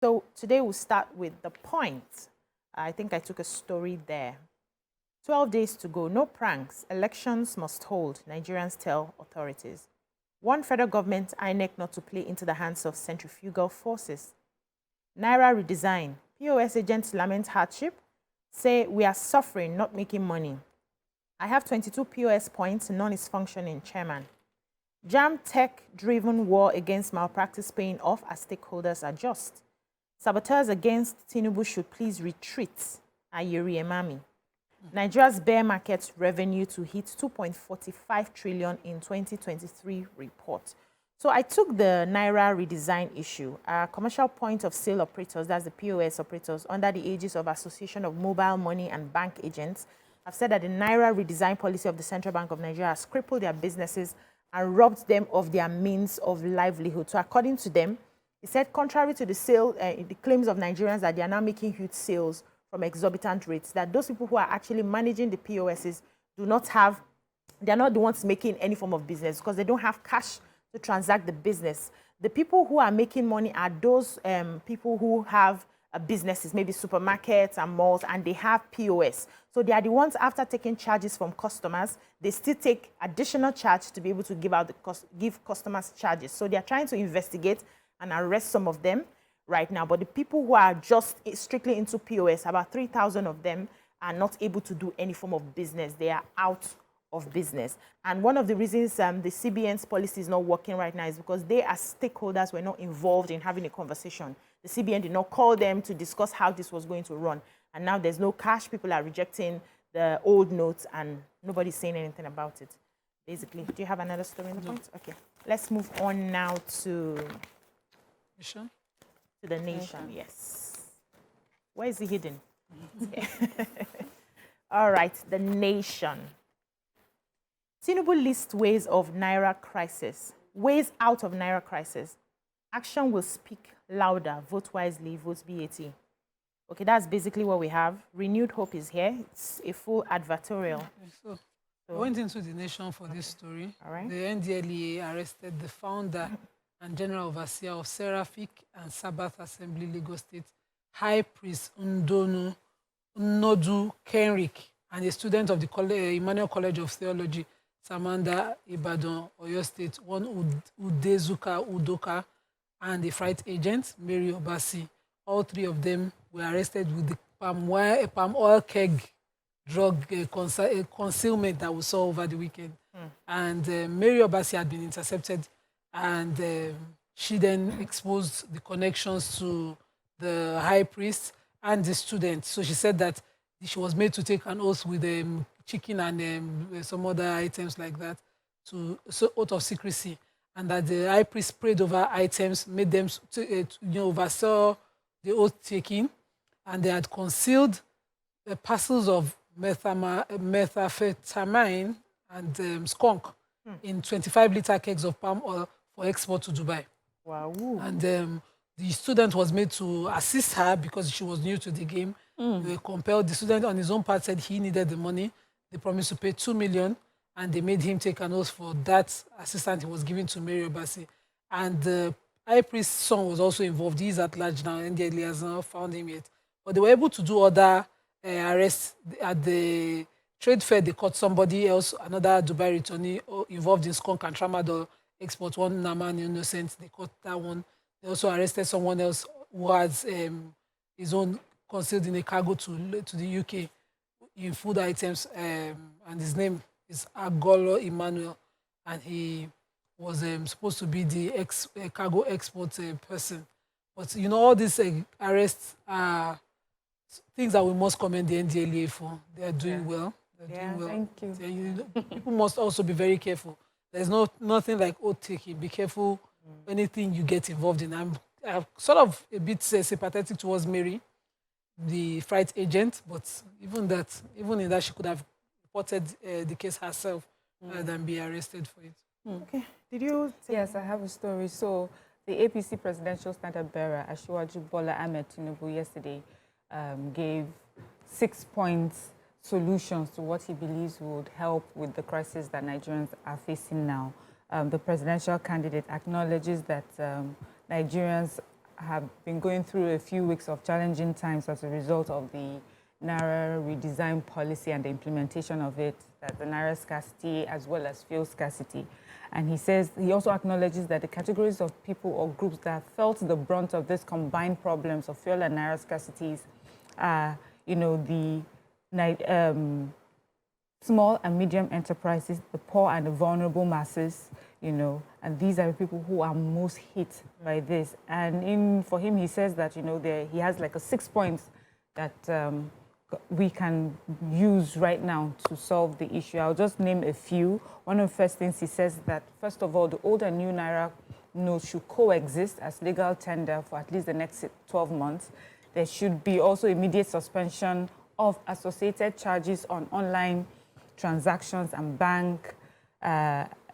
So today we'll start with the point. I think I took a story there. 12 days to go, no pranks. Elections must hold, Nigerians tell authorities. Warn federal government INEC not to play into the hands of centrifugal forces. Naira redesign. POS agents lament hardship, say we are suffering, not making money. I have 22 POS points, none is functioning, chairman. Jam tech-driven war against malpractice paying off as stakeholders adjust. Saboteurs against Tinubu should please retreat, Ayeri Emami. Nigeria's bear market revenue to hit 2.45 trillion in 2023 report. So I took the Naira redesign issue. Commercial point of sale operators, that's the POS operators, under the aegis of Association of Mobile Money and Bank Agents, have said that the Naira redesign policy of the Central Bank of Nigeria has crippled their businesses and robbed them of their means of livelihood. So according to them, he said, contrary to the claims of Nigerians that they are now making huge sales from exorbitant rates, that those people who are actually managing the POSs they're not the ones making any form of business because they don't have cash to transact the business. The people who are making money are those people who have businesses, maybe supermarkets and malls, and they have POS. So they are the ones, after taking charges from customers, they still take additional charge to be able to give customers charges. So they are trying to investigate and arrest some of them right now. But the people who are just strictly into POS, about 3,000 of them are not able to do any form of business. They are out of business. And one of the reasons the CBN's policy is not working right now is because they, as stakeholders, were not involved in having a conversation. The CBN did not call them to discuss how this was going to run. And now there's no cash. People are rejecting the old notes and nobody's saying anything about it, basically. Do you have another story in the point? Okay. Let's move on now to the nation, yes. Where is he hidden? All right, the nation. Tinubu lists ways of Naira crisis, ways out of Naira crisis. Action will speak louder, vote wisely, vote BAT. Okay, that's basically what we have. Renewed hope is here. It's a full advertorial. So I went into the nation for this story. All right. The NDLEA arrested the founder and general overseer of Seraphic and Sabbath Assembly Lagos State, High Priest Nnodu Kenrick, and a student of the Emmanuel College of Theology, Samanda Ibadan, Oyo State, one Udezuka Udoka, and a freight agent, Mary Obasi. All three of them were arrested with the palm oil keg drug concealment that we saw over the weekend. And Mary Obasi had been intercepted, and she then exposed the connections to the high priest and the student. So she said that she was made to take an oath with chicken and some other items like that, oath of secrecy, and that the high priest prayed over items, made them oversaw the oath taking, and they had concealed parcels of methamphetamine and skunk in 25-liter kegs of palm oil for export to Dubai. Wow. And the student was made to assist her because she was new to the game. They were compelled. The student on his own part said he needed the money. They promised to pay 2 million, and they made him take an oath for that assistance he was giving to Mary Obasi. And the high priest's son was also involved. He's at large now, and the has not found him yet. But they were able to do other arrests. At the trade fair, they caught somebody else, another Dubai returnee involved in skunk and tramadol export, one Naman Innocent. They caught that one. They also arrested someone else who has his own concealed in a cargo to the UK in food items, and his name is Agolo Emmanuel, and he was supposed to be the cargo export person. But, all these arrests are things that we must commend the NDLEA for. They are doing well. They're doing well. Thank you. People must also be very careful. There's nothing like oath-taking. Be careful anything you get involved in. I'm sort of a bit sympathetic towards Mary, the freight agent, but even in that, she could have reported the case herself rather than be arrested for it. Okay. Did you? Yes, I have a story. So the APC presidential standard bearer, Asiwaju Bola Tinubu, yesterday gave 6-point solutions to what he believes would help with the crisis that Nigerians are facing now. The presidential candidate acknowledges that Nigerians have been going through a few weeks of challenging times as a result of the Naira redesign policy and the implementation of it, that the Naira scarcity as well as fuel scarcity. And he says, he also acknowledges that the categories of people or groups that felt the brunt of this combined problems of fuel and Naira scarcities are, you know, the small and medium enterprises, the poor and the vulnerable masses, you know, and these are the people who are most hit by this. And for him, he says that, you know, he has like 6 points that we can use right now to solve the issue. I'll just name a few. One of the first things he says that, first of all, the old and new Naira notes should coexist as legal tender for at least the next 12 months. There should be also immediate suspension of associated charges on online transactions and bank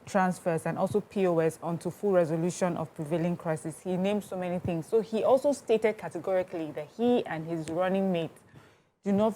transfers, and also POS, unto full resolution of prevailing crisis. He named so many things. So he also stated categorically that he and his running mate do not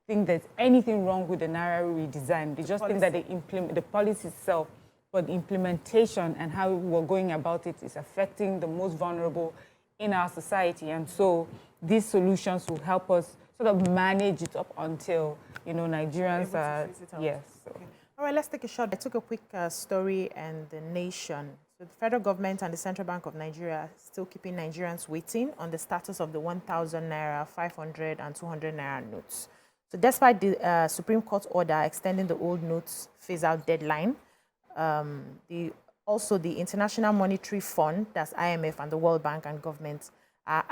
think there's anything wrong with the Naira redesign. They just think that the policy itself, but the implementation and how we're going about it is affecting the most vulnerable in our society. And so these solutions will help us sort of manage it up until, you know, Nigerians are, yes. So. Okay. All right, let's take a shot. I took a quick story and the nation. So the federal government and the Central Bank of Nigeria are still keeping Nigerians waiting on the status of the 1,000 Naira, 500 and 200 Naira notes. So despite the Supreme Court order extending the old notes phase-out deadline, also the International Monetary Fund, that's IMF, and the World Bank and government are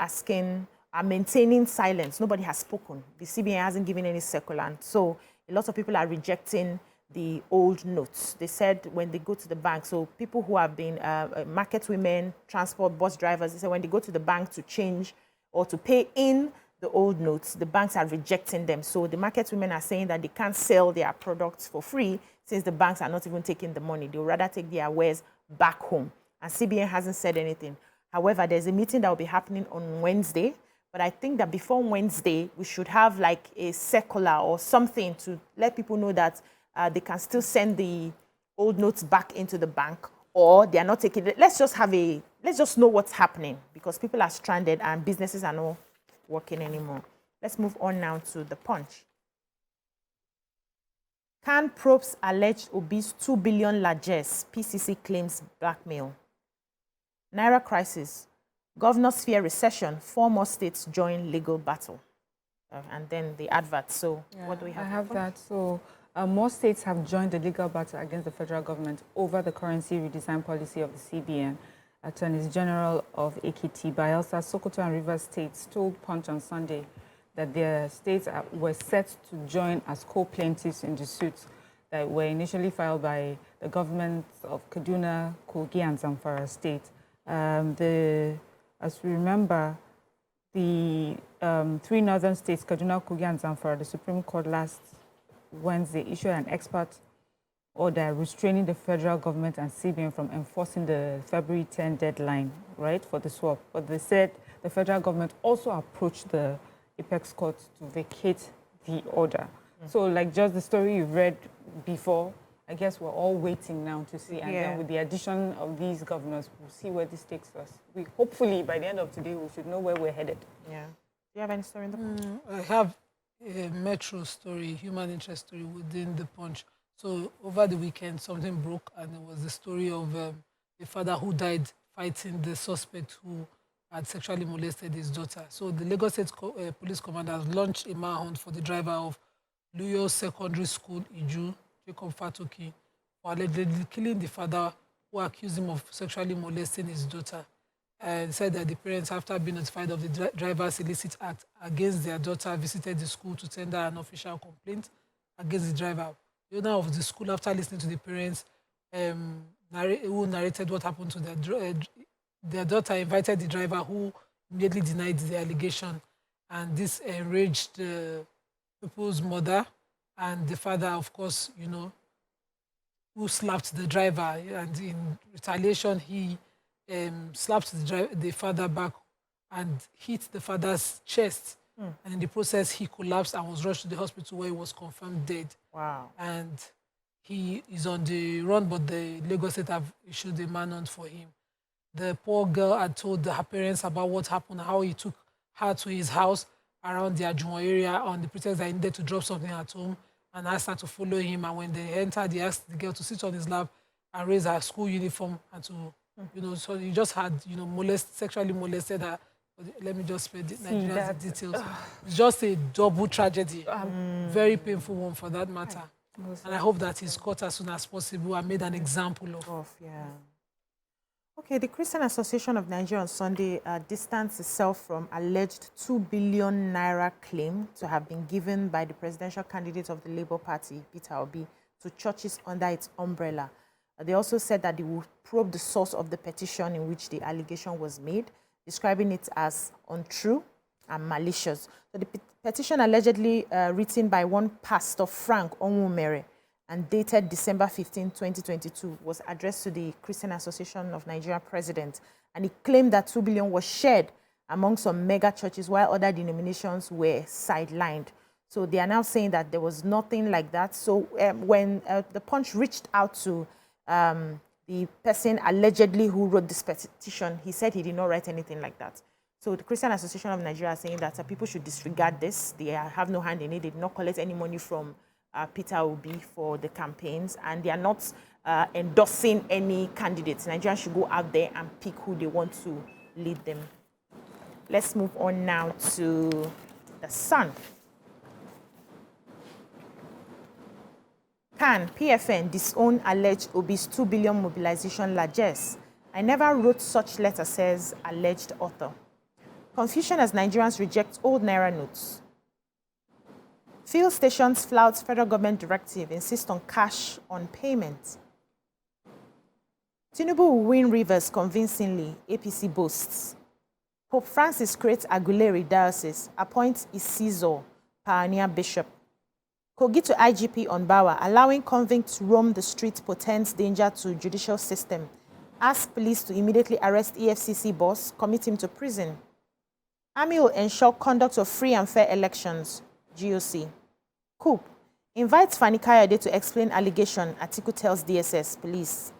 maintaining silence. Nobody has spoken. The CBN hasn't given any circulant. So a lot of people are rejecting the old notes. They said when they go to the bank, so people who have been market women, transport, bus drivers, they said when they go to the bank to change or to pay in the old notes, the banks are rejecting them. So the market women are saying that they can't sell their products for free since the banks are not even taking the money. They would rather take their wares back home. And CBN hasn't said anything. However, there's a meeting that will be happening on Wednesday. But I think that before Wednesday, we should have like a circular or something to let people know that they can still send the old notes back into the bank, or they are not taking it. Let's just know what's happening, because people are stranded and businesses are not working anymore. Let's move on now to the Punch. Can probes alleged obese 2 billion largesse, PCC claims blackmail. Naira crisis. Governors fear recession. 4 more states join legal battle. And then the advert. So what do we have? I have that. So more states have joined the legal battle against the federal government over the currency redesign policy of the CBN. Attorneys General of Ekiti, Bayelsa, Sokoto and Rivers states told Punch on Sunday that their states were set to join as co-plaintiffs in the suits that were initially filed by the governments of Kaduna, Kogi and Zamfara state. As we remember, the 3 northern states, Kaduna, Kogi and Zamfara, the Supreme Court last Wednesday issued an expert order restraining the federal government and CBN from enforcing the February 10 deadline, right, for the swap. But they said the federal government also approached the Apex Court to vacate the order. So like just the story you've read before, I guess we're all waiting now to see. And then with the addition of these governors, we'll see where this takes us. Hopefully, by the end of today, we should know where we're headed. Yeah. Do you have any story in the Punch? I have a metro story, human interest story within the Punch. So over the weekend, something broke, and it was the story of a father who died fighting the suspect who had sexually molested his daughter. So the Lagos State Police Commander has launched a manhunt for the driver of Luyo Secondary School, Iju, Jacob Fatoki, for allegedly killing the father who accused him of sexually molesting his daughter, and said that the parents, after being notified of the driver's illicit act against their daughter, visited the school to tender an official complaint against the driver. The owner of the school, after listening to the parents who narrated what happened to their daughter, invited the driver, who immediately denied the allegation, and this enraged the people's mother. And the father, of course, you know, who slapped the driver, and in retaliation, he slapped the father back and hit the father's chest. And in the process, he collapsed and was rushed to the hospital, where he was confirmed dead. Wow. And he is on the run, but the Lagos State have issued a manhunt for him. the poor girl had told her parents about what happened, how he took her to his house around the Ajumon area on the pretext that he needed to drop something at home, and asked her to follow him. And when they entered, he asked the girl to sit on his lap and raise her school uniform and to, so he just had, sexually molested her. Let me just spread the Nigerian details. It's just a double tragedy, very painful one for that matter. And I hope that he's caught as soon as possible and made an example of. Okay, the Christian Association of Nigeria on Sunday distanced itself from alleged 2 billion naira claim to have been given by the presidential candidate of the Labour Party, Peter Obi, to churches under its umbrella. They also said that they would probe the source of the petition in which the allegation was made, describing it as untrue and malicious. So the petition allegedly written by one Pastor Frank Onwumere and dated December 15, 2022, was addressed to the Christian Association of Nigeria president, and he claimed that 2 billion was shared among some mega churches while other denominations were sidelined. So they are now saying that there was nothing like that. So when the Punch reached out to the person allegedly who wrote this petition, he said he did not write anything like that. So the Christian Association of Nigeria is saying that people should disregard this. They have no hand in it. They did not collect any money from Peter Obi for the campaigns, and they are not endorsing any candidates. Nigerians should go out there and pick who they want to lead them. Let's move on now to the Sun. Can PFN disown alleged Obi's 2 billion mobilization largesse? I never wrote such letter, says alleged author. Confusion as Nigerians reject old Naira notes. Fuel stations flout federal government directive, insist on cash on payment. Tinubu will win Rivers convincingly, APC boasts. Pope Francis creates Aguilera Diocese, appoints Isizo, pioneer bishop. Kogi to IGP on Bawa, allowing convicts to roam the streets portends danger to judicial system. Ask police to immediately arrest EFCC boss, commit him to prison. Army will ensure conduct of free and fair elections, GOC. Coup. Invites Fani Kayode to explain allegation, Atiku tells DSS police.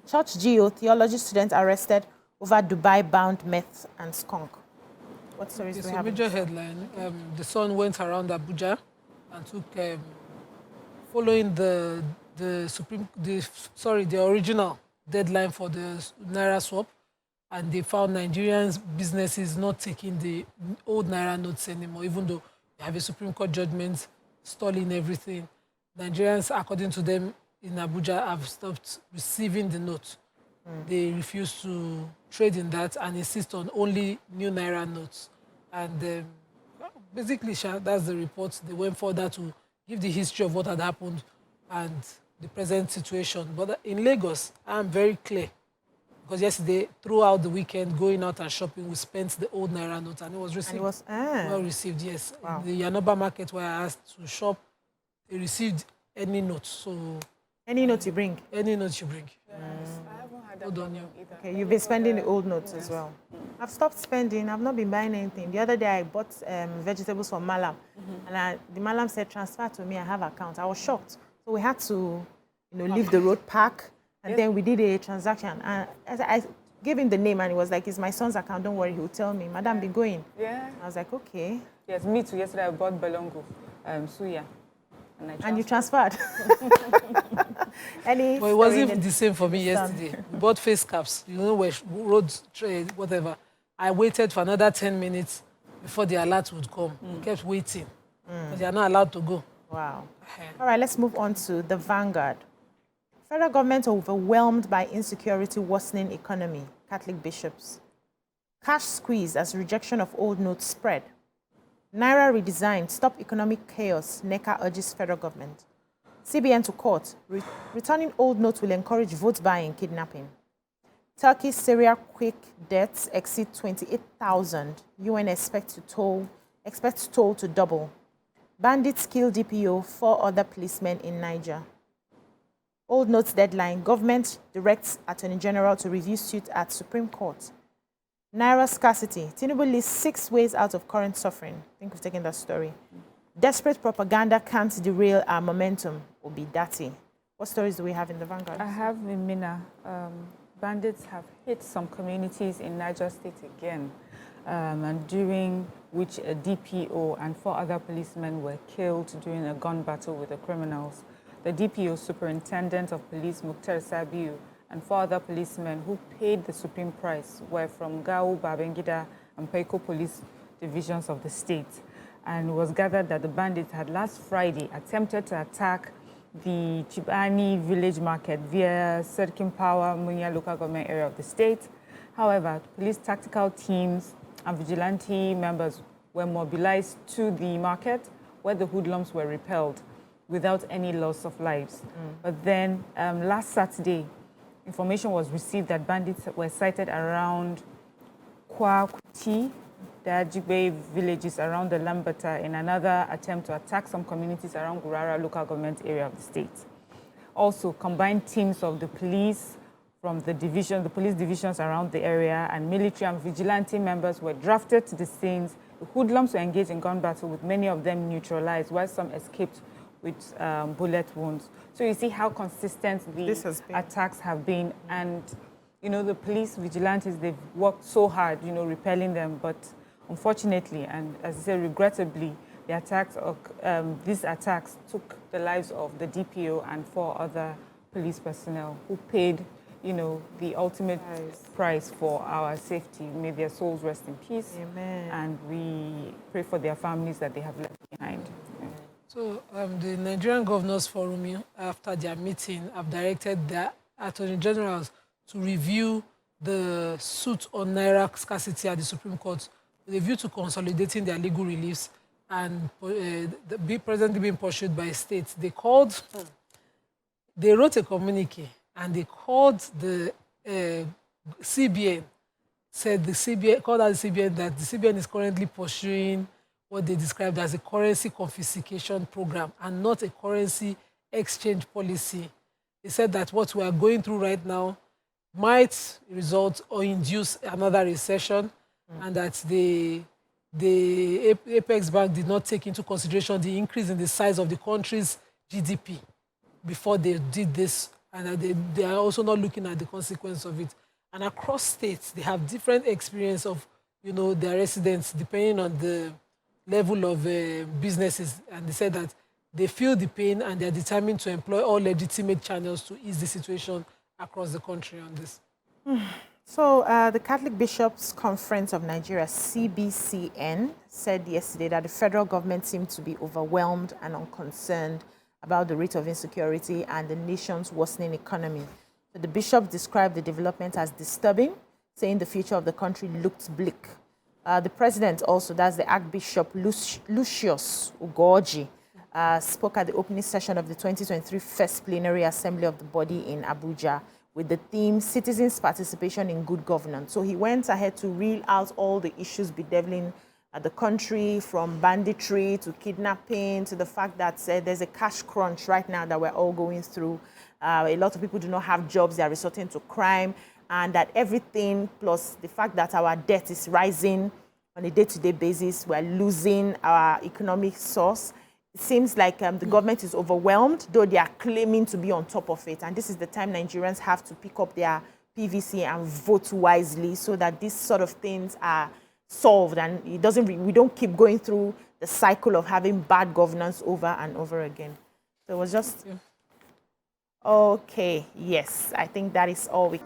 Church GO, theology student arrested over Dubai-bound meth and skunk. What stories do we have? It's a major headline. The Sun went around Abuja and took, following the original deadline for the Naira swap, and they found Nigerians businesses not taking the old Naira notes anymore, even though they have a Supreme Court judgment stalling everything. Nigerians, according to them in Abuja, have stopped receiving the note. They refuse to trade in that and insist on only new Naira notes. And basically, that's the report. They went further to give the history of what had happened and the present situation. But in Lagos, I'm very clear. Because yesterday, throughout the weekend, going out and shopping, we spent the old Naira note, and it was received. Well received, yes. Wow. In the Yanoba market where I asked to shop, they received any note. So any note you bring? Any note you bring. Yes. I haven't had that on you. either. Okay, you've been spending the old notes as well. I've stopped spending. I've not been buying anything. The other day, I bought vegetables from Malam, and the Malam said, transfer to me, I have account. I was shocked. So we had to, leave the road park. And then we did a transaction. And I gave him the name, and he was like, it's my son's account, don't worry, he'll tell me. Madam, be going. Yeah. I was like, okay. Yes, me too. Yesterday I bought Belongo, Suya. And you transferred? Well, it wasn't even the same for me yesterday. We bought face caps, where roads, trade, whatever. I waited for another 10 minutes before the alert would come. Kept waiting. But they are not allowed to go. Wow. All right, let's move on to the Vanguard. Federal government overwhelmed by insecurity, worsening economy, Catholic bishops. Cash squeeze as rejection of old notes spread. Naira redesigned, stop economic chaos, NECA urges federal government. CBN to court, returning old notes will encourage vote buying, kidnapping. Turkey, Syria quick deaths exceed 28,000. UN expects toll to double. Bandits kill DPO, 4 other policemen in Niger. Old notes deadline, government directs Attorney General to review suit at Supreme Court. Naira scarcity, Tinubu lists 6 ways out of current suffering. I think we've taken that story. Desperate propaganda can't derail our momentum, will be dirty. What stories do we have in the Vanguard? I have in Mina. bandits have hit some communities in Niger State again, and during which a DPO and 4 other policemen were killed during a gun battle with the criminals. The DPO, Superintendent of Police Mukhtar Sabiu, and 4 other policemen who paid the supreme price were from Gao, Babangida, and Peko police divisions of the state. And it was gathered that the bandits had last Friday attempted to attack the Chibani village market via Serkin Power, Munya local government area of the state. However, police tactical teams and vigilante members were mobilized to the market where the hoodlums were repelled without any loss of lives. But then last Saturday, information was received that bandits were sighted around Kwakuti, the Ajigbe villages around the Lambata in another attempt to attack some communities around Gurara local government area of the state. Also, combined teams of the police from the police divisions around the area and military and vigilante members were drafted to the scenes. The hoodlums were engaged in gun battle with many of them neutralized, while some escaped with bullet wounds. So you see how consistent the attacks have been. And, you know, the police vigilantes, they've worked so hard, you know, repelling them. But unfortunately, and as I said, regrettably, these attacks took the lives of the DPO and 4 other police personnel who paid, you know, the ultimate price for our safety. May their souls rest in peace. Amen. And we pray for their families that they have left behind. Yeah. So the Nigerian Governors Forum, after their meeting, have directed the Attorney Generals to review the suit on Naira scarcity at the Supreme Court with a view to consolidating their legal reliefs and presently being pursued by states. They wrote a communique and they called the CBN, called out the CBN that the CBN is currently pursuing what they described as a currency confiscation program and not a currency exchange policy. They said that what we are going through right now might result or induce another recession, and that the Apex Bank did not take into consideration the increase in the size of the country's GDP before they did this, and that they are also not looking at the consequence of it. And across states, they have different experience of, you know, their residents depending on the level of businesses, and they said that they feel the pain and they're determined to employ all legitimate channels to ease the situation across the country on this. So the Catholic Bishops' Conference of Nigeria, CBCN, said yesterday that the federal government seemed to be overwhelmed and unconcerned about the rate of insecurity and the nation's worsening economy. So the bishops described the development as disturbing, saying the future of the country looked bleak. The president also, that's the Archbishop Lucius Ugoji, spoke at the opening session of the 2023 First Plenary Assembly of the body in Abuja with the theme Citizens' Participation in Good Governance. So he went ahead to reel out all the issues bedeviling the country, from banditry to kidnapping to the fact that there's a cash crunch right now that we're all going through. A lot of people do not have jobs, they are resorting to crime, and that everything, plus the fact that our debt is rising on a day-to-day basis, we're losing our economic source. It seems like the government is overwhelmed, though they are claiming to be on top of it. And this is the time Nigerians have to pick up their PVC and vote wisely so that these sort of things are solved and we don't keep going through the cycle of having bad governance over and over again. So it was just... Okay, yes, I think that is all we...